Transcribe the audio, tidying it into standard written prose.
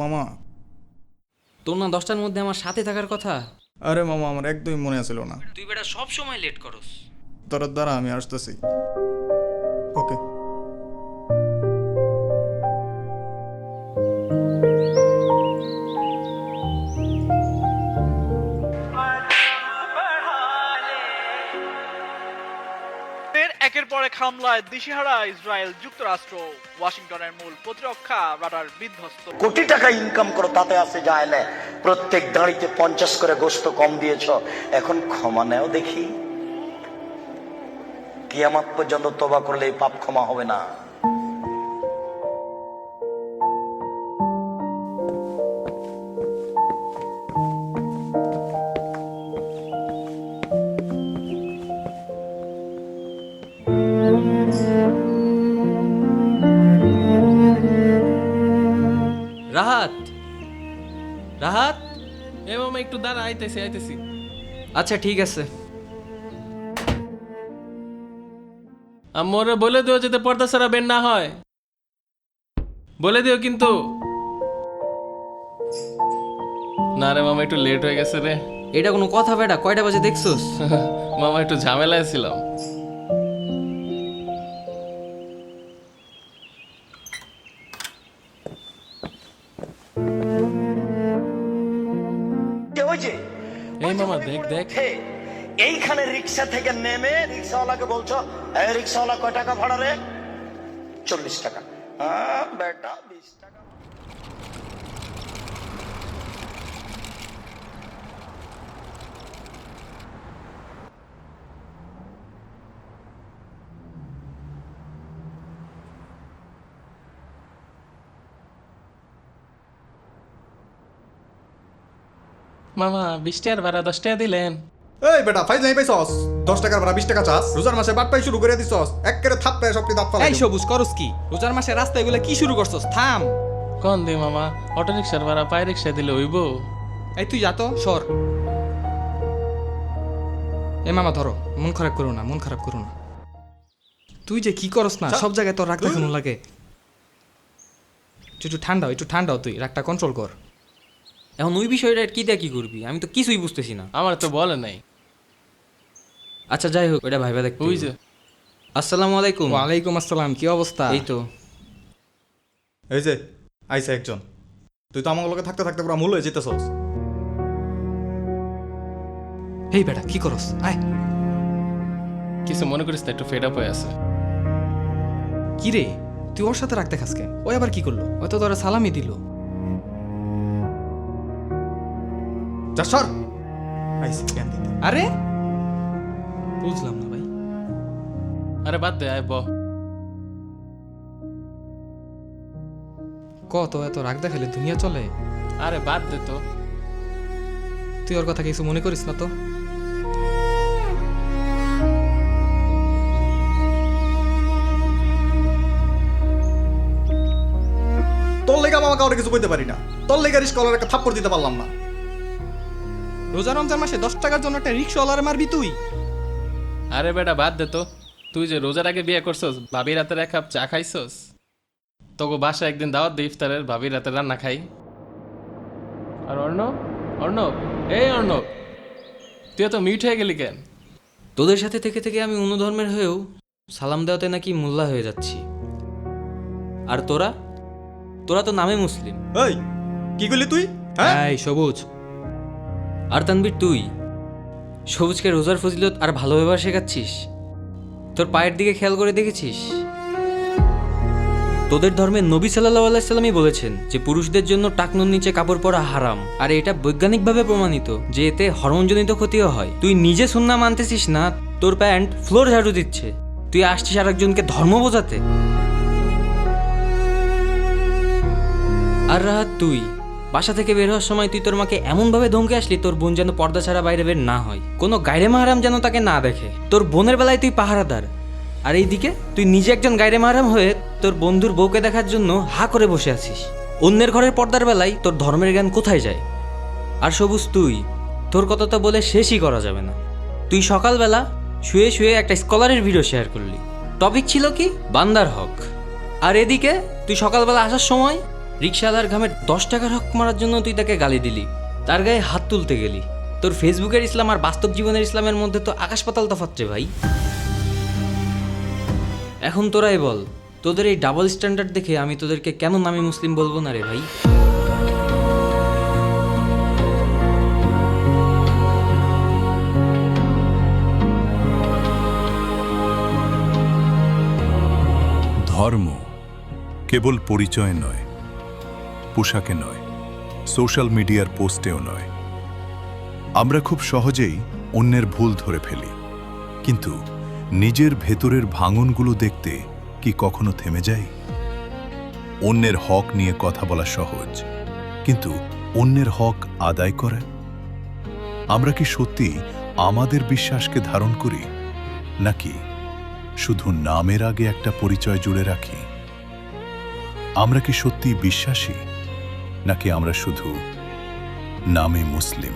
মামা। তোর না 10টার মধ্যে আমার সাথে থাকার কথা। আরে মামা, আমার একদমই মনে আছিল না। তুই বেটা সব সময় লেট করস। তোর দ্বারা আমি আসতেছি। ওকে। একের পর এক হামলায় দিশেহারা ইসরায়েল যুক্তরাষ্ট্র, ওয়াশিংটনের মূল প্রতিরক্ষা রাডার বিধ্বস্ত। কোটি টাকা ইনকাম করো তাতে আসে যায় না, প্রত্যেক দাঁড়িতে 50 করে গোস্ত কম দিয়েছ, এখন ক্ষমা নেও দেখি। কিয়ামত পর্যন্ত তওবা করলে এই পাপ ক্ষমা হবে না। রাহাত, রাহাত। এ মামা একটু দাঁড়া, আইতেছি। আচ্ছা ঠিক আছে। আম্মরে বলে দিও যাতে পর্দা ছাড়া বের না হয়, বলে দিও কিন্তু। না রে মামা, একটু লেট হয়ে গেছে রে। এটা কোনো কথা বেটা? কয়টা বাজে দেখছস? মামা একটু ঝামেলায় ছিলাম। ওই যে এই মামা দেখ এইখানে রিক্সা থেকে নেমে রিক্সাওয়ালাকে বলছো, এই রিক্সাওয়ালা কয় টাকা ভাড়া রে? 40 টাকা। হ্যাঁ বেটা, 20 টাকা। মামা 20 টাকার ভাড়া 10 টাকা দিলেন। এই বেটা, ফাইজ নাই পাইছস? 10 টাকার ভাড়া 20 টাকা চাস? রোজার মাসে বাট পাই শুরু করে দিছস। একেবারে থাপ পায় সবটি দাঁত ফালাই। এই সবুজ করস কি? রোজার মাসে রাস্তায় এগুলা কি শুরু করছস? থাম। কোন দে মামা, অটো রিক্সার ভাড়া পায়ে রিক্সা দিলে হইব? এই তুই যা তো, সর। এ মামা ধরো, মন খারাপ করো না, মন খারাপ করো না। তুই যে কি করস না, সব জায়গায় তোর রাগ দেখানো লাগে। একটু ঠান্ডা হ, তুই রাগটা কন্ট্রোল কর। এখন ওই বিষয়টা কি দিয়ে কি করবি? আমি তো কিছুই বুঝতেছি না। আমার তো বলে নাই। আচ্ছা যাই হোক, ওটা ভাইবা দেখতে ওই হইব। যে আসসালামু আলাইকুম। ওয়ালাইকুম আসসালাম, কি অবস্থা? এই তো। এই যে আইছে একজন। তুই তো আমার লগে থাকতে থাকতে পুরো মূল হয়ে যেতেছস। এই বেটা কি করস? আয়। কিছু মনে করিস না, একটু ফেড আপ হয়ে আছে। কি রে, তুই ওর সাথে রাগ দেখাস কে? ওই আবার কি করলো? ওই তো তোরা সালামি দিল। যা সর। আইছে কেন দিতে? আরে বুঝলাম না ভাই। আরে বাদ দে, আয় ব। কত এত রাগ দেখালে দুনিয়া চলে? আরে বাদ দে তো। তুই ওর কথা কিছু মনে করিস না তো? তোর লেগে মামা কাউরে কিছু কইতে পারি না। তোর লেগে রিস্কলার একটা থাপ্পড় দিতে পারলাম না। রোজা রমজান মাসে 10 টাকার জন্য একটা রিক্সাওয়ালারে মারবি তুই? আরে বেটা বাদ দে তো। তুই যে রোজার আগে বিয়ে করছস, ভাবির রাতের 1 কাপ চা খাইছস? তোকে বাসা একদিন দাওয়াত দে ইফতারের, ভাবির রাতে রান্না খাই। আর অর্ণব, এই অর্ণব, তুই তো মিউট হয়ে গেলি কেন? তোদের সাথে থেকে থেকে আমি অন্য ধর্মের হয়েও সালাম দেওয়াতে নাকি মোল্লা হয়ে যাচ্ছি। আর তোরা তো নামে মুসলিম। এই কি করলি তুই? হ্যাঁ, এই সবুজ, আর তানবীর তুই সবুজকে রোজার ফজিলত আর ভালো ব্যবহার শেখাচ্ছিস। তোর পায়ের দিকে খেয়াল করে দেখেছিস? তোদের ধর্মে নবী সাল্লাল্লাহু আলাইহি সাল্লামই বলেছেন যে পুরুষদের জন্য টাকনুর নিচে কাপড় পরা হারাম। আর এটা বৈজ্ঞানিকভাবে প্রমাণিত যে এতে হরমোনজনিত ক্ষতিও হয়। তুই নিজে সুন্নাহ মানতেছিস না, তোর প্যান্ট ফ্লোর ঝাড়ু দিচ্ছে। তুই আসছিস আরেকজনকে ধর্ম বোঝাতে। আর রাহাত, তুই বাসা থেকে বের হওয়ার সময় তুই তোর মাকে এমনভাবে ধমকে আসলি তোর বোন যেন পর্দা ছাড়া বাইরে বের না হয়, কোনো গায়রে মাহারাম যেন তাকে না দেখে। তোর বোনের বেলায় তুই পাহারাদার, আর এইদিকে তুই নিজে একজন গায়রে মাহারাম হয়ে তোর বন্ধুর বউকে দেখার জন্য হা করে বসে আছিস। অন্যের ঘরের পর্দার বেলায় তোর ধর্মের জ্ঞান কোথায় যায়? আর সবুজ, তোর কথা তো বলে শেষই করা যাবে না। তুই সকালবেলা শুয়ে শুয়ে একটা স্কলারের ভিডিও শেয়ার করলি। টপিক ছিল কি? বান্দার হক। আর এদিকে তুই সকালবেলা আসার সময় রিক্সাওয়ালার ঘামের 10 টাকার হক মারার জন্য তুই তাকে গালি দিলি, তার গায়ে হাত তুলতে গেলি। তোর ফেসবুকের ইসলাম আর বাস্তব জীবনের ইসলামের মধ্যে তো আকাশ পাতাল তফাৎ রে ভাই। এখন তোরাই বল, তোদের এই ডাবল স্ট্যান্ডার্ড দেখে আমি তোদেরকে কেন নামে মুসলিম বলবো না রে ভাই? ধর্ম কেবল পরিচয় নয়, পোশাকে নয়, সোশ্যাল মিডিয়ার পোস্টেও নয়। আমরা খুব সহজেই অন্যের ভুল ধরে ফেলি, কিন্তু নিজের ভেতরের ভাঙনগুলো দেখতে কি কখনো থেমে যাই? অন্যের হক নিয়ে কথা বলা সহজ, কিন্তু অন্যের হক আদায় করা? আমরা কি সত্যি আমাদের বিশ্বাসকে ধারণ করি, নাকি শুধু নামের আগে একটা পরিচয় জুড়ে রাখি? আমরা কি সত্যি বিশ্বাসী, নাকি আমরা শুধু নামে মুসলিম?